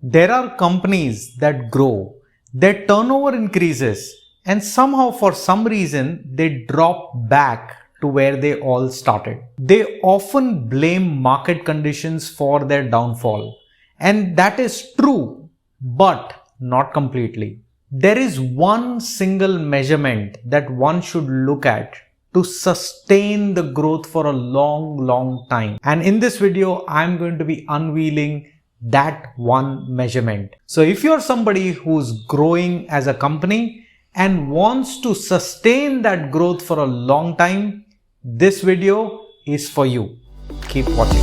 There are companies that grow, their turnover increases, and somehow for some reason they drop back to where they all started. They often blame market conditions for their downfall. And that is true, but not completely. There is one single measurement that one should look at to sustain the growth for a long time. And in this video, I'm going to be unveiling that one measurement. So if you're somebody who's growing as a company and wants to sustain that growth for a long time, this video is for you. Keep watching.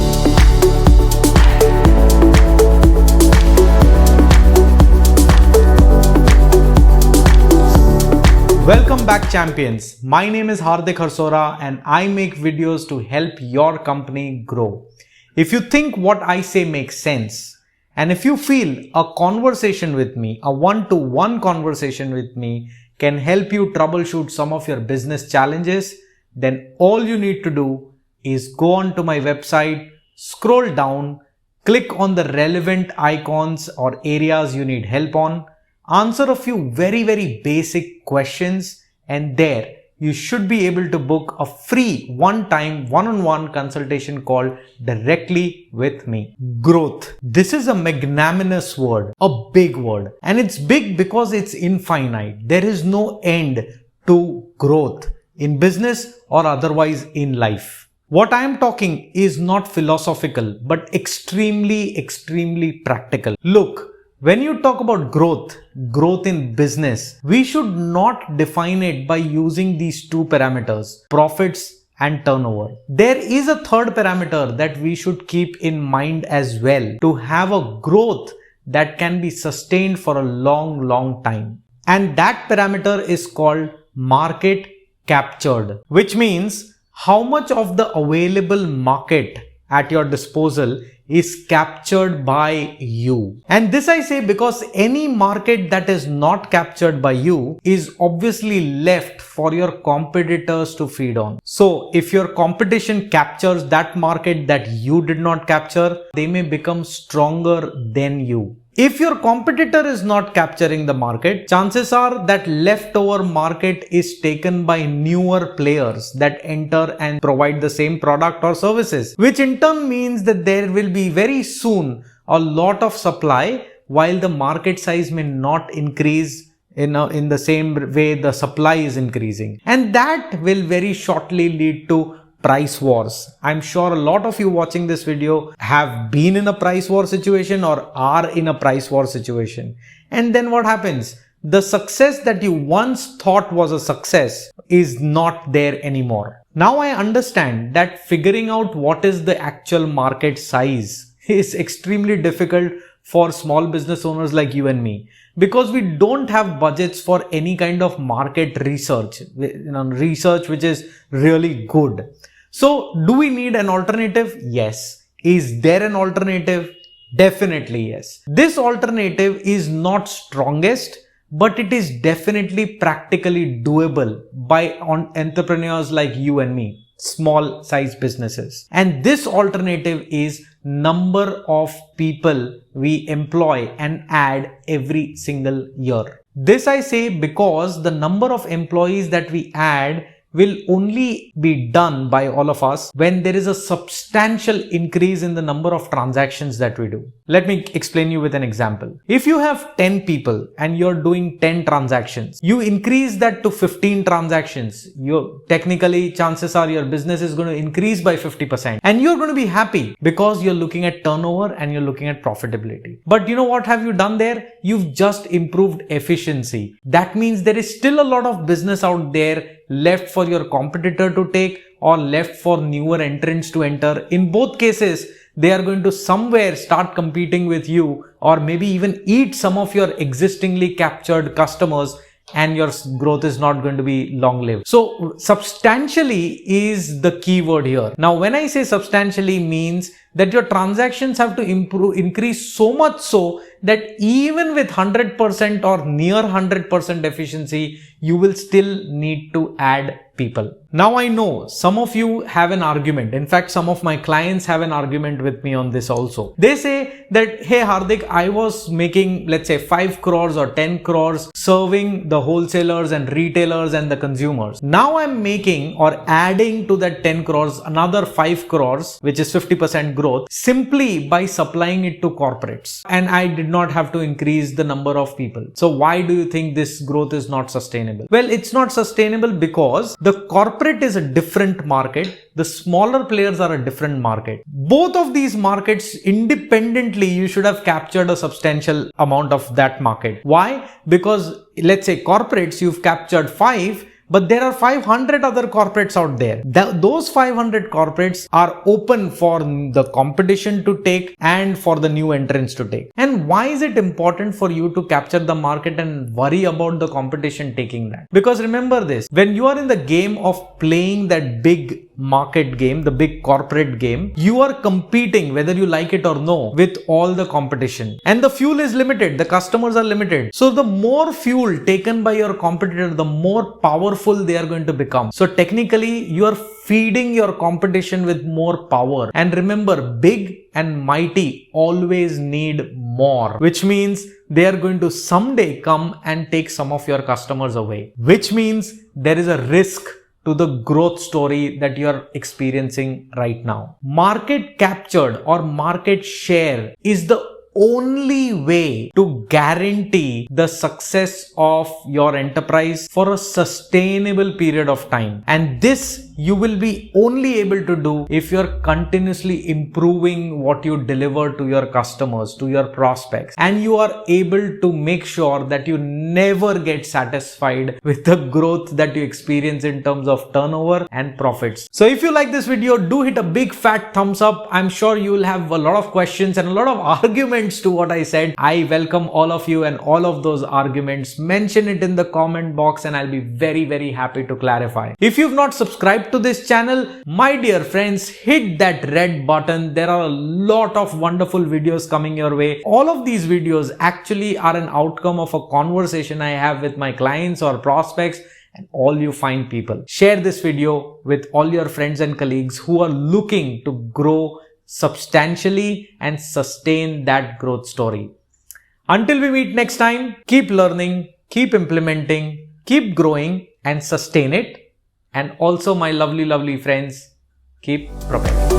Welcome back, champions. My name is Hardik Harsora and I make videos to help your company grow. If you think what I say makes sense, and if you feel a conversation with me, a one-to-one conversation with me can help you troubleshoot some of your business challenges, then all you need to do is go on to my website, scroll down, click on the relevant icons or areas you need help on, answer a few very basic questions, and there you should be able to book a free one-time one-on-one consultation call directly with me. Growth. This is a magnanimous word, a big word, and it's big because it's infinite. There is no end to growth in business or otherwise in life. What I am talking is not philosophical, but extremely practical. Look, when you talk about growth in business, we should not define it by using these two parameters, profits and turnover. There is a third parameter that we should keep in mind as well to have a growth that can be sustained for a long time. And that parameter is called market captured, which means how much of the available market at your disposal is captured by you. And this I say because any market that is not captured by you is obviously left for your competitors to feed on. So if your competition captures that market that you did not capture, they may become stronger than you. If your competitor is not capturing the market, chances are that leftover market is taken by newer players that enter and provide the same product or services, which in turn means that there will be very soon a lot of supply while the market size may not increase in the same way the supply is increasing. And that will very shortly lead to price wars. I'm sure a lot of you watching this video have been in a price war situation or are in a price war situation. And then what happens? The success that you once thought was a success is not there anymore. Now I understand that figuring out what is the actual market size is extremely difficult for small business owners like you and me, because we don't have budgets for any kind of market research, research which is really good. So do we need an alternative? Yes. Is there an alternative? Definitely yes. This alternative is not strongest, but it is definitely practically doable by entrepreneurs like you and me, small size businesses. And this alternative is number of people we employ and add every single year. This I say because the number of employees that we add will only be done by all of us when there is a substantial increase in the number of transactions that we do. Let me explain you with an example. If you have 10 people and you're doing 10 transactions, you increase that to 15 transactions, technically chances are your business is going to increase by 50% and you're going to be happy because you're looking at turnover and you're looking at profitability. But you know what have you done there? You've just improved efficiency. That means there is still a lot of business out there left for your competitor to take or left for newer entrants to enter. In both cases, they are going to somewhere start competing with you or maybe even eat some of your existingly captured customers, and your growth is not going to be long-lived. So substantially is the key word here. Now, when I say substantially means that your transactions have to increase so much so that even with 100% or near 100% efficiency, you will still need to add people. Now I know some of you have an argument. In fact, some of my clients have an argument with me on this also. They say that, hey Hardik, I was making, let's say 5 crores or 10 crores serving the wholesalers and retailers and the consumers. Now I'm making or adding to that 10 crores another 5 crores, which is 50% growth, simply by supplying it to corporates. And I did not have to increase the number of people. So why do you think this growth is not sustainable? Well, it's not sustainable because the corporate is a different market. The smaller players are a different market. Both of these markets independently, you should have captured a substantial amount of that market. Why? Because let's say corporates, you've captured 5, but there are 500 other corporates out there. Those 500 corporates are open for the competition to take and for the new entrants to take. And why is it important for you to capture the market and worry about the competition taking that? Because remember this, when you are in the game of playing that big market game, the big corporate game, you are competing, whether you like it or no, with all the competition. And the fuel is limited, the customers are limited. So the more fuel taken by your competitor, the more powerful they are going to become. So technically, you are feeding your competition with more power. And remember, big and mighty always need more, which means they are going to someday come and take some of your customers away, which means there is a risk to the growth story that you are experiencing right now. Market captured or market share is the only way to guarantee the success of your enterprise for a sustainable period of time. And this you will be only able to do if you're continuously improving what you deliver to your customers, to your prospects, and you are able to make sure that you never get satisfied with the growth that you experience in terms of turnover and profits. So if you like this video, do hit a big fat thumbs up. I'm sure you will have a lot of questions and a lot of arguments to what I said. I welcome all of you and all of those arguments. Mention it in the comment box and I'll be very, very happy to clarify. If you've not subscribed to this channel, my dear friends, hit that red button. There are a lot of wonderful videos coming your way. All of these videos actually are an outcome of a conversation I have with my clients or prospects and all you fine people. Share this video with all your friends and colleagues who are looking to grow substantially and sustain that growth story. Until we meet next time, keep learning, keep implementing, keep growing and sustain it. And also my lovely, lovely friends, keep propelling.